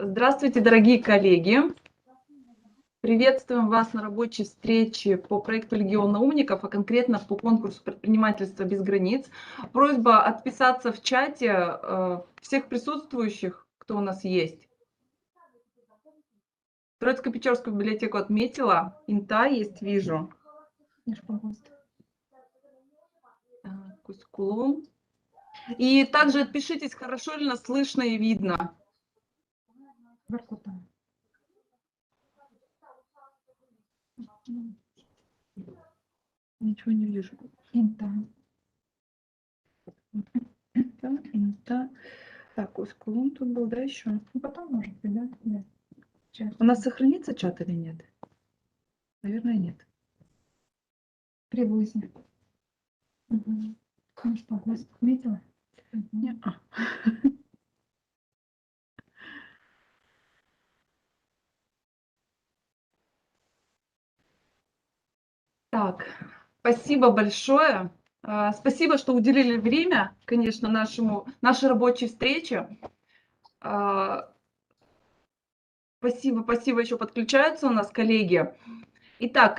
Здравствуйте, дорогие коллеги! Приветствуем вас на рабочей встрече по проекту «Легион умников», а конкретно по конкурсу предпринимательства без границ. Просьба отписаться в чате всех присутствующих, кто у нас есть. Троицко-Печорскую библиотеку отметила. Инта есть, вижу. Кузькулом. И также отпишитесь, хорошо ли нас слышно и видно. Ничего не вижу. Инта. Так, Кузькулом тут был, да, еще? Ну, потом, может быть, да? Да. У нас сохранится чат или нет? Наверное, нет. Привозе. Угу. Ну что, гость отметила? Нет. Так, спасибо большое. Спасибо, что уделили время, конечно, нашей рабочей встрече. Спасибо, еще подключаются у нас коллеги. Итак,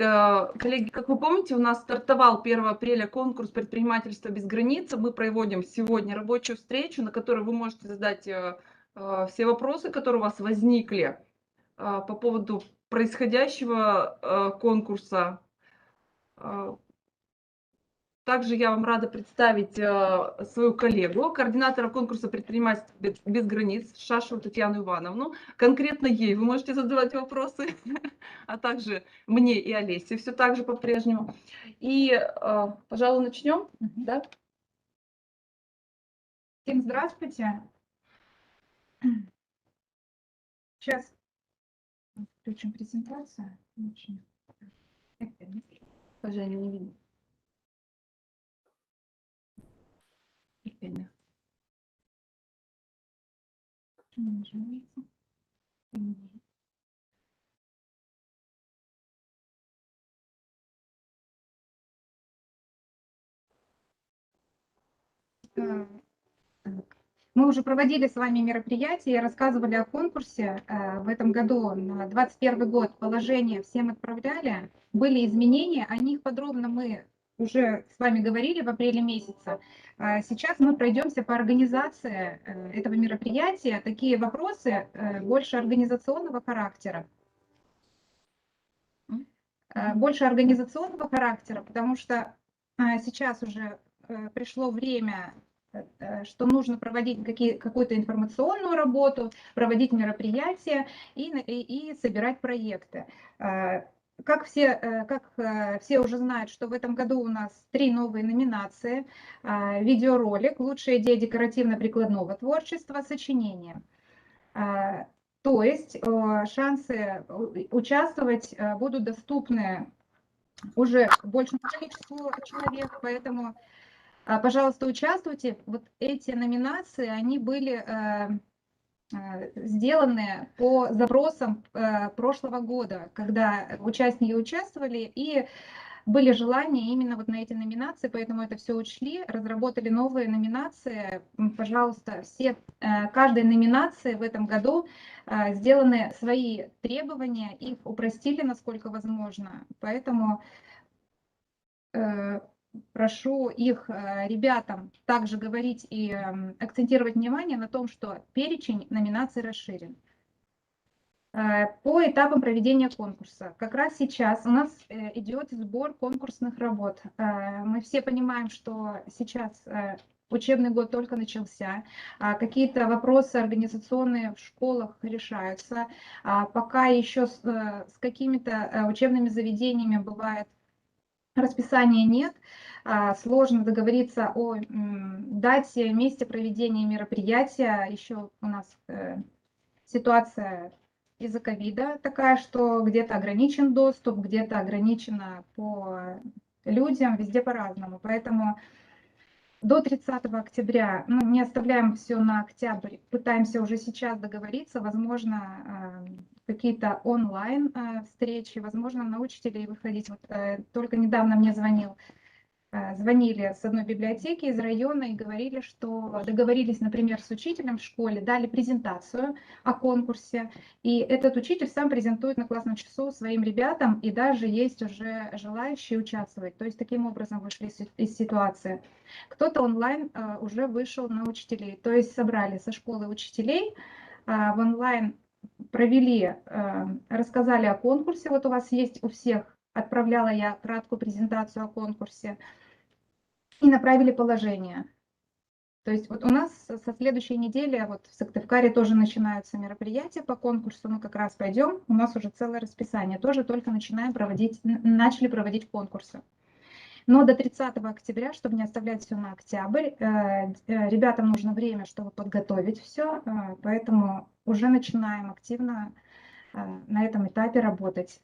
коллеги, как вы помните, у нас стартовал 1 апреля конкурс предпринимательства без границ. Мы проводим сегодня рабочую встречу, на которой вы можете задать все вопросы, которые у вас возникли по поводу происходящего конкурса. Также я вам рада представить свою коллегу, координатора конкурса предпринимательства без границ, Шашеву Татьяну Ивановну. Конкретно ей вы можете задавать вопросы, а также мне и Олесе все так же по-прежнему. И, пожалуй, начнем. Да? Всем здравствуйте. Сейчас включим презентацию. Женю не видно. Мы уже проводили с вами мероприятия, рассказывали о конкурсе. В этом году, на 2021 год, положение всем отправляли. Были изменения, о них подробно мы уже с вами говорили в апреле месяце. Сейчас мы пройдемся по организации этого мероприятия. Такие вопросы больше организационного характера. Потому что сейчас уже пришло время, что нужно проводить какую-то информационную работу, проводить мероприятия и собирать проекты. Как все уже знают, что в этом году у нас 3 новые номинации. Видеоролик, лучшая идея декоративно-прикладного творчества, сочинение. То есть шансы участвовать будут доступны уже большему количеству человек, поэтому, пожалуйста, участвуйте. Вот эти номинации, они были сделаны по запросам прошлого года, когда участники участвовали и были желания именно вот на эти номинации, поэтому это все учли, разработали новые номинации. Пожалуйста, каждой номинации в этом году сделаны свои требования, их упростили насколько возможно, поэтому прошу их ребятам также говорить и акцентировать внимание на том, что перечень номинаций расширен. По этапам проведения конкурса. Как раз сейчас у нас идет сбор конкурсных работ. Мы все понимаем, что сейчас учебный год только начался, какие-то вопросы организационные в школах решаются, пока еще с какими-то учебными заведениями бывает расписания нет, сложно договориться о дате, месте проведения мероприятия. Еще у нас ситуация из-за ковида такая, что где-то ограничен доступ, где-то ограничено по людям, везде по-разному. Поэтому до 30 октября, не оставляем все на октябрь, пытаемся уже сейчас договориться, возможно, какие-то онлайн встречи, возможно, на учителей выходить. Вот, только недавно мне звонил звонили с одной библиотеки из района и говорили, что договорились, например, с учителем в школе, дали презентацию о конкурсе, и этот учитель сам презентует на классном часу своим ребятам, и даже есть уже желающие участвовать. То есть таким образом вышли из ситуации. Кто-то онлайн уже вышел на учителей, то есть собрали со школы учителей, в онлайн провели, рассказали о конкурсе. Вот у вас есть у всех, отправляла я краткую презентацию о конкурсе, и направили положение. То есть вот у нас со следующей недели вот в Сыктывкаре тоже начинаются мероприятия по конкурсу, мы как раз пойдем, у нас уже целое расписание, тоже только начали проводить конкурсы. Но до 30 октября, чтобы не оставлять все на октябрь, ребятам нужно время, чтобы подготовить все, поэтому уже начинаем активно на этом этапе работать.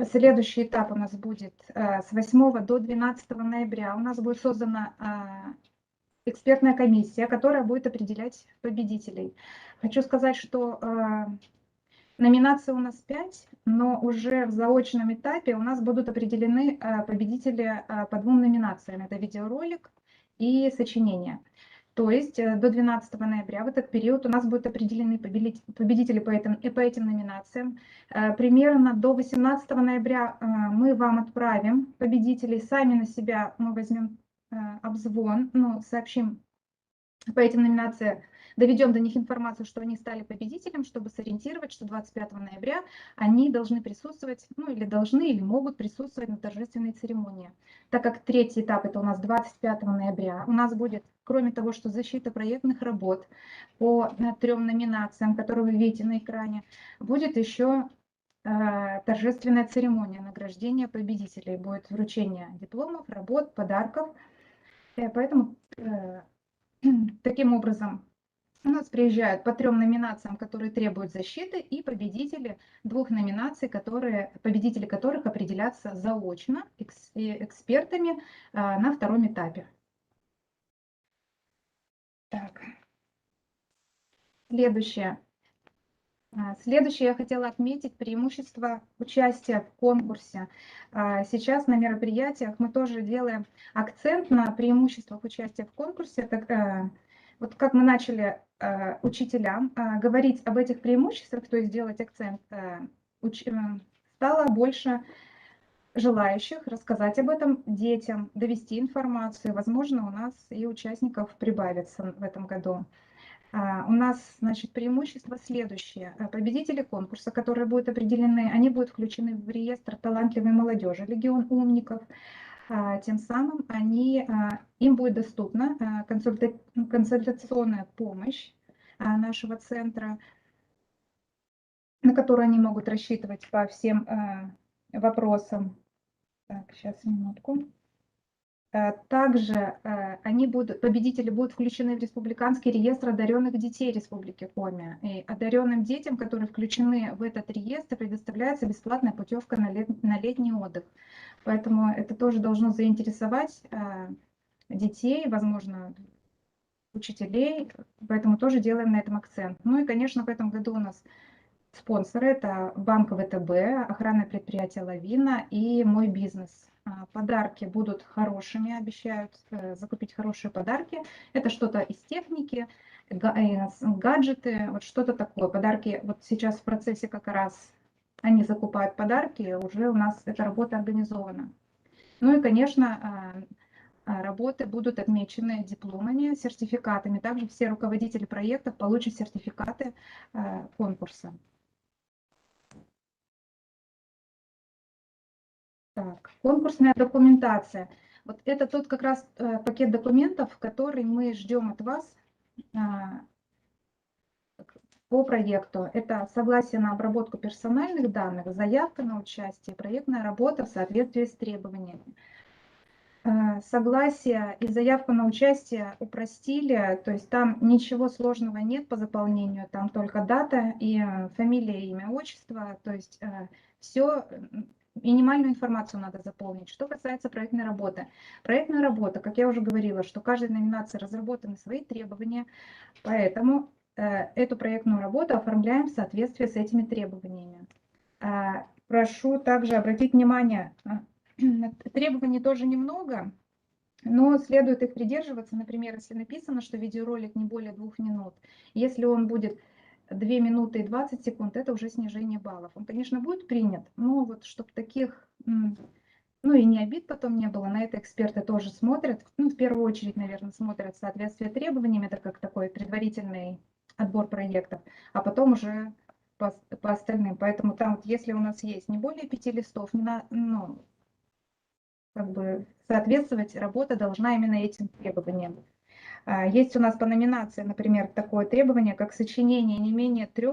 Следующий этап у нас будет с 8 до 12 ноября. У нас будет создана экспертная комиссия, которая будет определять победителей. Хочу сказать, что номинаций у нас 5, но уже в заочном этапе у нас будут определены победители по 2 номинациям. Это видеоролик и сочинение. То есть до 12 ноября в этот период у нас будут определены победители по этим номинациям. Примерно до 18 ноября мы вам отправим победителей. Сами на себя мы возьмем обзвон, сообщим по этим номинациям, доведем до них информацию, что они стали победителем, чтобы сориентировать, что 25 ноября они должны присутствовать, или могут присутствовать на торжественной церемонии. Так как третий этап, это у нас 25 ноября, у нас будет, кроме того, что защита проектных работ по 3 номинациям, которые вы видите на экране, будет еще торжественная церемония награждения победителей, будет вручение дипломов, работ, подарков. Поэтому таким образом у нас приезжают по 3 номинациям, которые требуют защиты, и победители 2 номинаций, победители которых определятся заочно экспертами на 2-м этапе. Так. Следующее я хотела отметить преимущество участия в конкурсе. Сейчас на мероприятиях мы тоже делаем акцент на преимуществах участия в конкурсе. Вот как мы начали учителям говорить об этих преимуществах, то есть делать акцент, стало больше желающих рассказать об этом детям, довести информацию. Возможно, у нас и участников прибавится в этом году. У нас, преимущество следующее. Победители конкурса, которые будут определены, они будут включены в реестр талантливой молодежи, Легион умников. Тем самым им будет доступна консультационная помощь нашего центра, на которую они могут рассчитывать по всем вопросам. Так, сейчас, минутку. Также победители будут включены в республиканский реестр одаренных детей Республики Коми. И одаренным детям, которые включены в этот реестр, предоставляется бесплатная путевка на летний отдых. Поэтому это тоже должно заинтересовать детей, возможно, учителей. Поэтому тоже делаем на этом акцент. Ну и, конечно, в этом году у нас спонсоры – это Банк ВТБ, охранное предприятие «Лавина» и «Мой бизнес». Подарки будут хорошими, обещают закупить хорошие подарки. Это что-то из техники, гаджеты, вот что-то такое. Подарки, вот сейчас в процессе как раз они закупают подарки, уже у нас эта работа организована. Ну и, конечно, работы будут отмечены дипломами, сертификатами. Также все руководители проектов получат сертификаты конкурса. Так, конкурсная документация. Вот это тот как раз пакет документов, который мы ждем от вас по проекту. Это согласие на обработку персональных данных, заявка на участие, проектная работа в соответствии с требованиями. Согласие и заявку на участие упростили, то есть там ничего сложного нет по заполнению, там только дата и фамилия, имя, отчество, то есть все. Минимальную информацию надо заполнить. Что касается проектной работы. Проектная работа, как я уже говорила, что каждой номинации разработаны свои требования, поэтому эту проектную работу оформляем в соответствии с этими требованиями. Прошу также обратить внимание, требований тоже немного, Но следует их придерживаться. Например, если написано, что видеоролик не более 2 минут, если он будет 2 минуты и 20 секунд, это уже снижение баллов. Он, конечно, будет принят, но вот чтобы таких, ну и не обид потом не было, на это эксперты тоже смотрят. Ну, в первую очередь, наверное, смотрят соответствие требованиям, это как такой предварительный отбор проектов, а потом уже по остальным. Поэтому там вот если у нас есть не более 5 листов, ну, как бы соответствовать работа должна именно этим требованиям. Есть у нас по номинации, например, такое требование, как сочинение не менее 3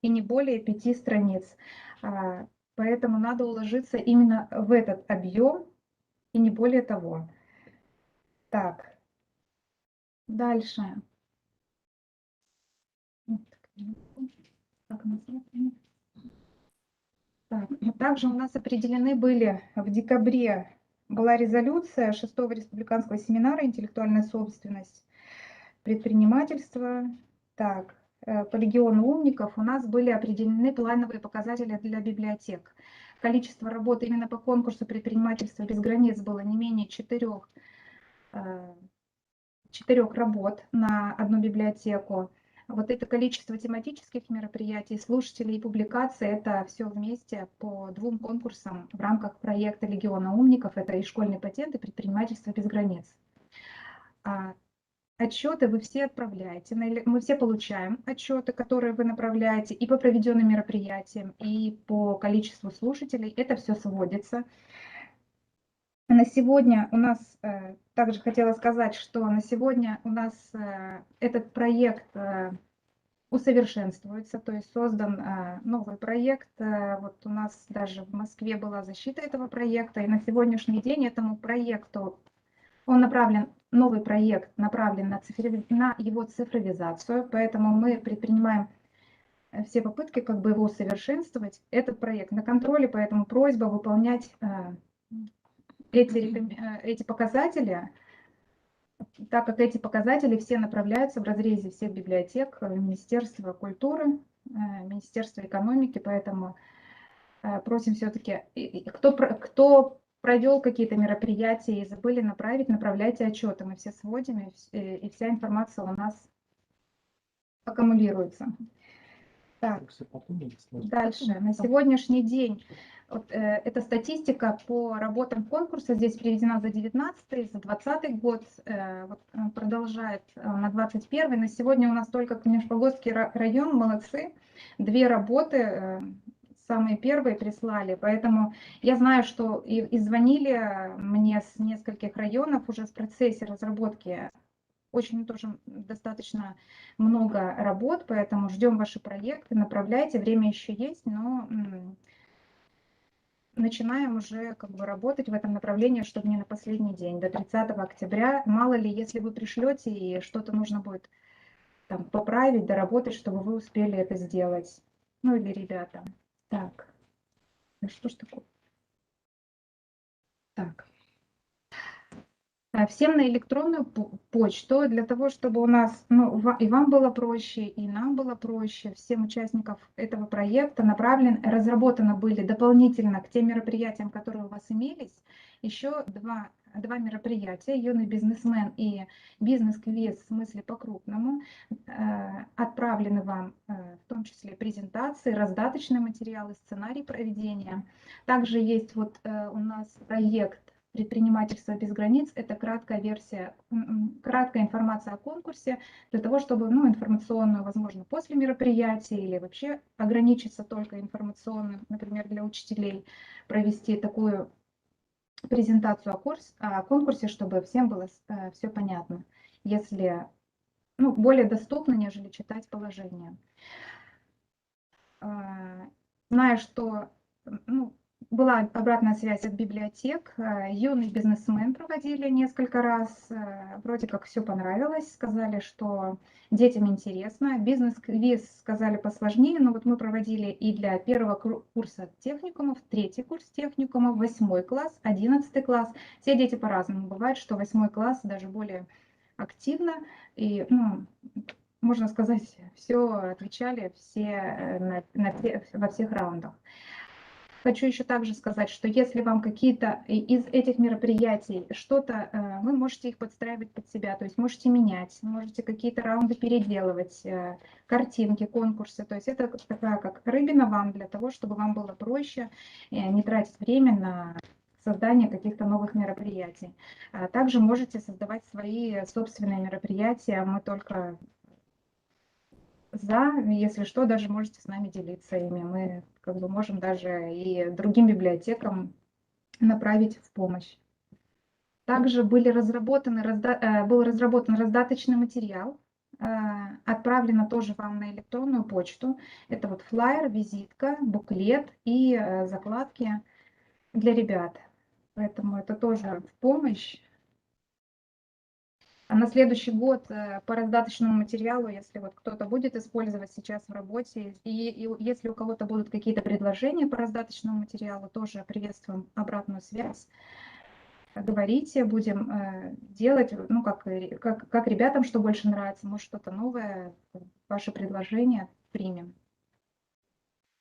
и не более 5 страниц. Поэтому надо уложиться именно в этот объем и не более того. Так, дальше. Так, также у нас определены были в декабре, была резолюция 6-го республиканского семинара «Интеллектуальная собственность, предпринимательство». Так, по региону умников у нас были определены плановые показатели для библиотек. Количество работ именно по конкурсу предпринимательства без границ было не менее 4 работ на одну библиотеку. Вот это количество тематических мероприятий, слушателей и публикаций, это все вместе по 2 конкурсам в рамках проекта «Легиона умников». Это и школьный патент, и предпринимательство без границ. Отчеты вы все отправляете, мы все получаем отчеты, которые вы направляете и по проведенным мероприятиям, и по количеству слушателей. Это все сводится. На сегодня у нас, также хотела сказать, что на сегодня у нас этот проект усовершенствуется, то есть создан новый проект. Вот у нас даже в Москве была защита этого проекта, и на сегодняшний день этому проекту он направлен, новый проект направлен на его цифровизацию, поэтому мы предпринимаем все попытки как бы его усовершенствовать. Этот проект на контроле, поэтому просьба выполнять эти показатели, так как эти показатели все направляются в разрезе всех библиотек, Министерства культуры, Министерства экономики, поэтому просим все-таки, кто провел какие-то мероприятия и забыли направить, направляйте отчеты, мы все сводим, и вся информация у нас аккумулируется. Так, дальше. На сегодняшний день вот, эта статистика по работам конкурса здесь приведена за 19-й, за 20-й год, вот, продолжает на 21-й. На сегодня у нас только Каменшпогодский район, молодцы, 2 работы, самые первые прислали, поэтому я знаю, что и звонили мне с нескольких районов уже в процессе разработки. Очень тоже достаточно много работ, поэтому ждем ваши проекты, направляйте, время еще есть, но начинаем уже как бы работать в этом направлении, чтобы не на последний день, до 30 октября. Мало ли, если вы пришлете и что-то нужно будет там поправить, доработать, чтобы вы успели это сделать. Ну или ребята. Так, ну что ж такое? Так. Всем на электронную почту, для того, чтобы у нас, ну, и вам было проще, и нам было проще, всем участникам этого проекта разработаны были дополнительно к тем мероприятиям, которые у вас имелись, еще два мероприятия, юный бизнесмен и бизнес-квиз, в смысле по-крупному, отправлены вам, в том числе презентации, раздаточные материалы, сценарий проведения. Также есть вот у нас проект «Предпринимательство без границ» – это краткая версия, краткая информация о конкурсе, для того, чтобы, ну, информационную, возможно, после мероприятия или вообще ограничиться только информационным, например, для учителей, провести такую презентацию о конкурсе, чтобы всем было все понятно, если, ну, более доступно, нежели читать положение. Знаю, что, ну, была обратная связь от библиотек. Юный бизнесмен проводили несколько раз. Вроде как все понравилось. Сказали, что детям интересно. Бизнес-квиз сказали посложнее, но вот мы проводили и для 1-го курса техникумов, 3-й курс техникумов, 8-й класс, 11-й класс. Все дети по-разному. Бывает, что 8-й класс даже более активно. И, ну, можно сказать, все отвечали все во всех раундах. Хочу еще также сказать, что если вам какие-то из этих мероприятий что-то, вы можете их подстраивать под себя, то есть можете менять, можете какие-то раунды переделывать, картинки, конкурсы. То есть это такая как рыбина вам для того, чтобы вам было проще не тратить время на создание каких-то новых мероприятий. Также можете создавать свои собственные мероприятия. Мы только за, если что, даже можете с нами делиться ими. Мы как бы можем даже и другим библиотекам направить в помощь. Также был разработан раздаточный материал, отправлено тоже вам на электронную почту. Это вот флаер, визитка, буклет и закладки для ребят. Поэтому это тоже в помощь. А на следующий год по раздаточному материалу, если вот кто-то будет использовать сейчас в работе, и если у кого-то будут какие-то предложения по раздаточному материалу, тоже приветствуем обратную связь. Говорите, будем делать, ну, как ребятам что больше нравится, может, что-то новое, ваши предложения примем.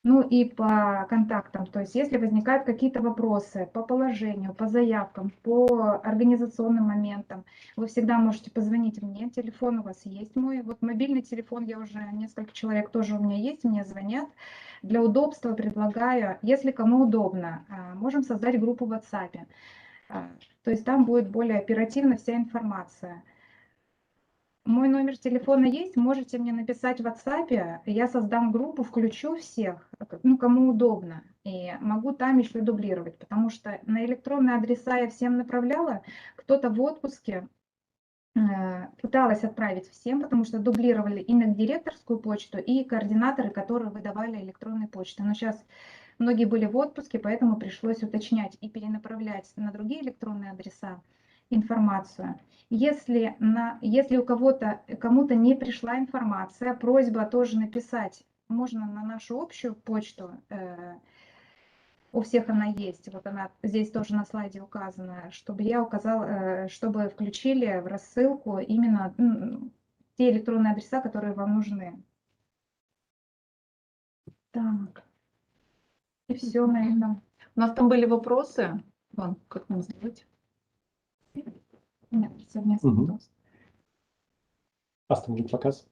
Ну и по контактам, то есть если возникают какие-то вопросы по положению, по заявкам, по организационным моментам, вы всегда можете позвонить мне, телефон у вас есть мой, вот мобильный телефон, я уже несколько человек тоже у меня есть, мне звонят. Для удобства предлагаю, если кому удобно, можем создать группу в WhatsApp, то есть там будет более оперативно вся информация. Мой номер телефона есть, можете мне написать в WhatsApp, я создам группу, включу всех, ну, кому удобно, и могу там еще дублировать, потому что на электронные адреса я всем направляла, кто-то в отпуске, пыталась отправить всем, потому что дублировали и на директорскую почту, и координаторы, которые выдавали электронные почты. Но сейчас многие были в отпуске, поэтому пришлось уточнять и перенаправлять на другие электронные адреса информацию. Если у кому-то не пришла информация, просьба тоже написать, можно на нашу общую почту, у всех она есть, вот она здесь тоже на слайде указана, чтобы я указала, чтобы включили в рассылку именно те электронные адреса, которые вам нужны. Так, и все на этом. У нас там были вопросы. Вон, как нам сделать? Нет, совместный вопрос. Остановить показ.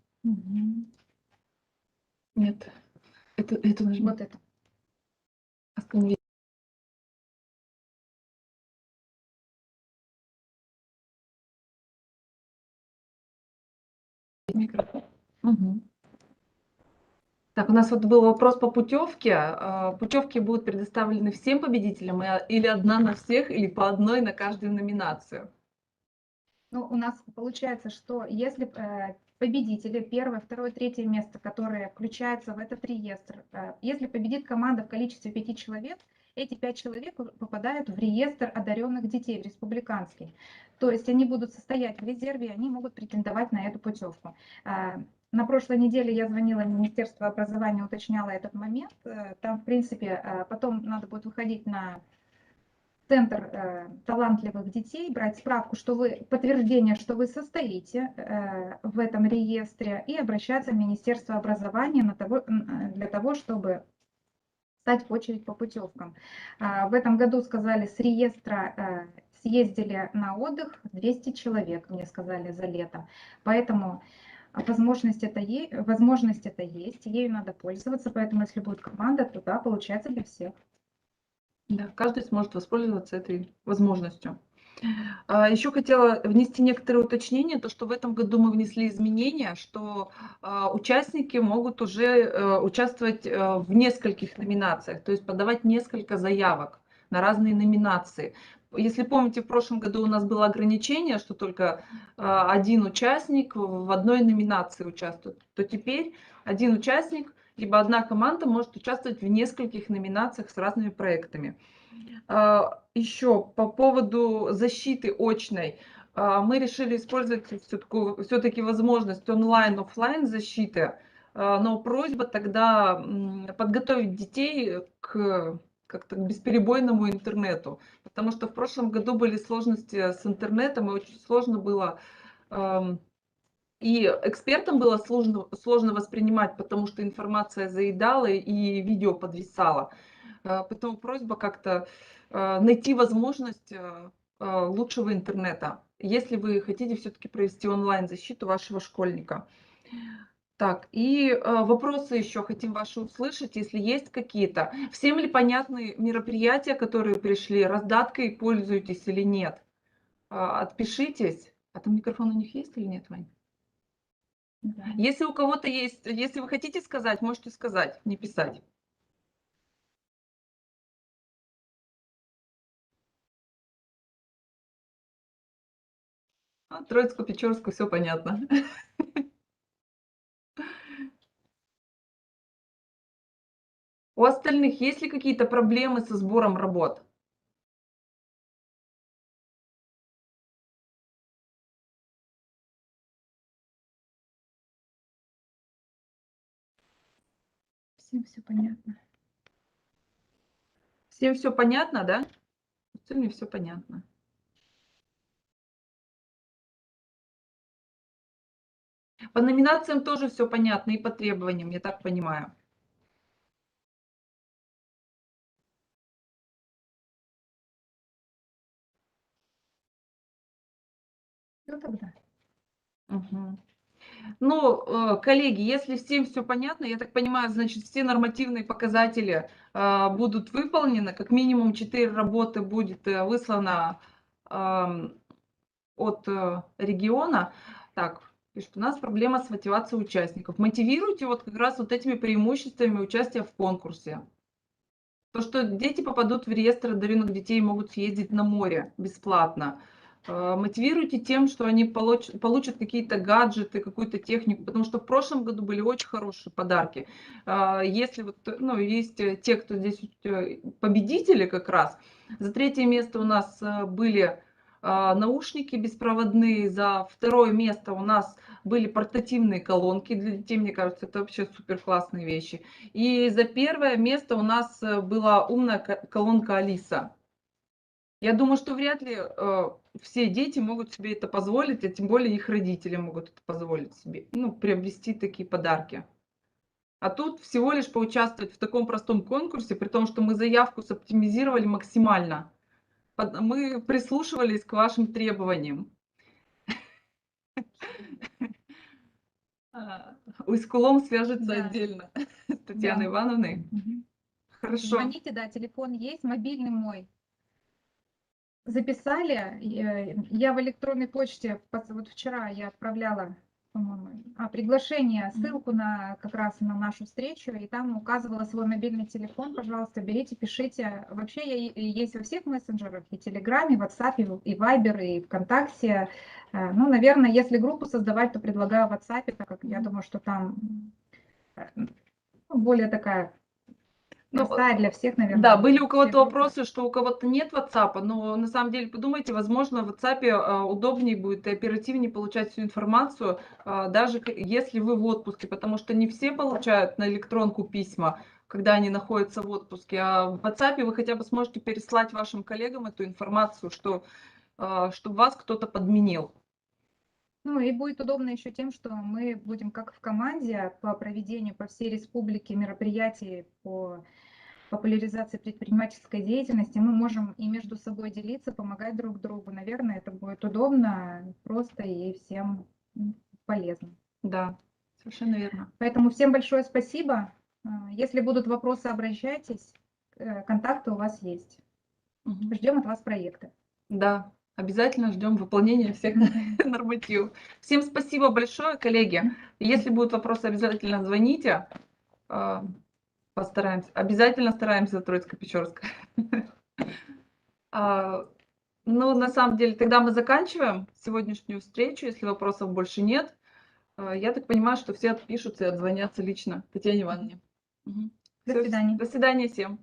Нет. Это нажми. Вот это. Остановить. Микрофон. Угу. Так, у нас вот был вопрос по путевке. Путевки будут предоставлены всем победителям или одна на всех, или по одной на каждую номинацию? Ну, у нас получается, что если победители, первое, второе, третье место, которые включаются в этот реестр, если победит команда в количестве 5 человек, эти 5 человек попадают в реестр одаренных детей, в республиканский. То есть они будут состоять в резерве, они могут претендовать на эту путевку. На прошлой неделе я звонила в Министерство образования, уточняла этот момент. Там, в принципе, потом надо будет выходить на центр талантливых детей, брать справку, что вы, подтверждение, что вы состоите в этом реестре, и обращаться в Министерство образования для того, чтобы стать в очередь по путевкам. В этом году, сказали, с реестра съездили на отдых 200 человек, мне сказали, за лето. Поэтому возможность это есть, ею надо пользоваться, поэтому если будет команда, то да, получается для всех. Да, каждый сможет воспользоваться этой возможностью. Еще хотела внести некоторые уточнения, то что в этом году мы внесли изменения, что участники могут уже участвовать в нескольких номинациях, то есть подавать несколько заявок на разные номинации. Если помните, в прошлом году у нас было ограничение, что только один участник в одной номинации участвует, то теперь один участник либо одна команда может участвовать в нескольких номинациях с разными проектами. Еще по поводу защиты очной. Мы решили использовать все-таки возможность онлайн-оффлайн защиты, но просьба тогда подготовить детей к как-то бесперебойному интернету, потому что в прошлом году были сложности с интернетом, и очень сложно было, и экспертам было сложно воспринимать, потому что информация заедала и видео подвисало. Поэтому просьба как-то найти возможность лучшего интернета, если вы хотите все-таки провести онлайн-защиту вашего школьника. Так, и вопросы еще хотим ваши услышать, если есть какие-то. Всем ли понятны мероприятия, которые пришли? Раздаткой пользуетесь или нет? Отпишитесь. А там микрофон у них есть или нет, Вань? Да. Если у кого-то есть, если вы хотите сказать, можете сказать, не писать. Троицку, Печорску, все понятно. У остальных есть ли какие-то проблемы со сбором работ? Всем все понятно. Всем все понятно, да? Всем все понятно. По номинациям тоже все понятно и по требованиям, я так понимаю. Ну тогда. Мгм. Ну, коллеги, если всем все понятно, я так понимаю, значит, все нормативные показатели будут выполнены. Как минимум 4 работы будет выслано от региона. Так, пишут, у нас проблема с мотивацией участников. Мотивируйте вот как раз вот этими преимуществами участия в конкурсе. То, что дети попадут в реестр одаренных детей и могут съездить на море бесплатно. Мотивируйте тем, что они получат какие-то гаджеты, какую-то технику, потому что в прошлом году были очень хорошие подарки. Если вот, ну, есть те, кто здесь победители как раз. За 3 место у нас были наушники беспроводные, за 2 место у нас были портативные колонки для детей, мне кажется, это вообще супер классные вещи. И за 1 место у нас была умная колонка Алиса. Я думаю, что вряд ли все дети могут себе это позволить, а тем более их родители могут это позволить себе, ну, приобрести такие подарки. А тут всего лишь поучаствовать в таком простом конкурсе, при том, что мы заявку соптимизировали максимально. Мы прислушивались к вашим требованиям. Усть-Кулом свяжется Да. отдельно с Татьяной Да. Ивановной. Мгм. Хорошо. Звоните, да, телефон есть, мобильный мой. Записали. Я в электронной почте, вот вчера я отправляла, по-моему, приглашение, ссылку на как раз на нашу встречу, и там указывала свой мобильный телефон. Пожалуйста, берите, пишите. Вообще я есть во всех мессенджерах, и Телеграме, и WhatsApp, и Viber, и ВКонтакте. Ну, наверное, если группу создавать, то предлагаю в WhatsApp, так как я думаю, что там более такая Ну, простая для всех, наверное. да, были у все кого-то группы. вопросы, что у кого-то нет WhatsApp, но на самом деле подумайте, возможно, в WhatsApp удобнее будет и оперативнее получать всю информацию, даже если вы в отпуске, потому что не все получают на электронку письма, когда они находятся в отпуске, а в WhatsApp вы хотя бы сможете переслать вашим коллегам эту информацию, что чтобы вас кто-то подменил. Ну и будет удобно еще тем, что мы будем как в команде по проведению по всей республике мероприятий по популяризации предпринимательской деятельности. Мы можем и между собой делиться, помогать друг другу. Наверное, это будет удобно, просто и всем полезно. Да, совершенно верно. Поэтому всем большое спасибо. Если будут вопросы, обращайтесь. Контакты у вас есть. Мгм. Ждем от вас проекты. Да, обязательно ждем выполнения всех нормативов. Всем спасибо большое, коллеги. Если будут вопросы, обязательно звоните. Постараемся. Обязательно стараемся за Троицко-Печорск. Ну, на самом деле, тогда мы заканчиваем сегодняшнюю встречу, если вопросов больше нет. Я так понимаю, что все отпишутся и отзвонятся лично Татьяне Ивановне. До свидания. До свидания всем.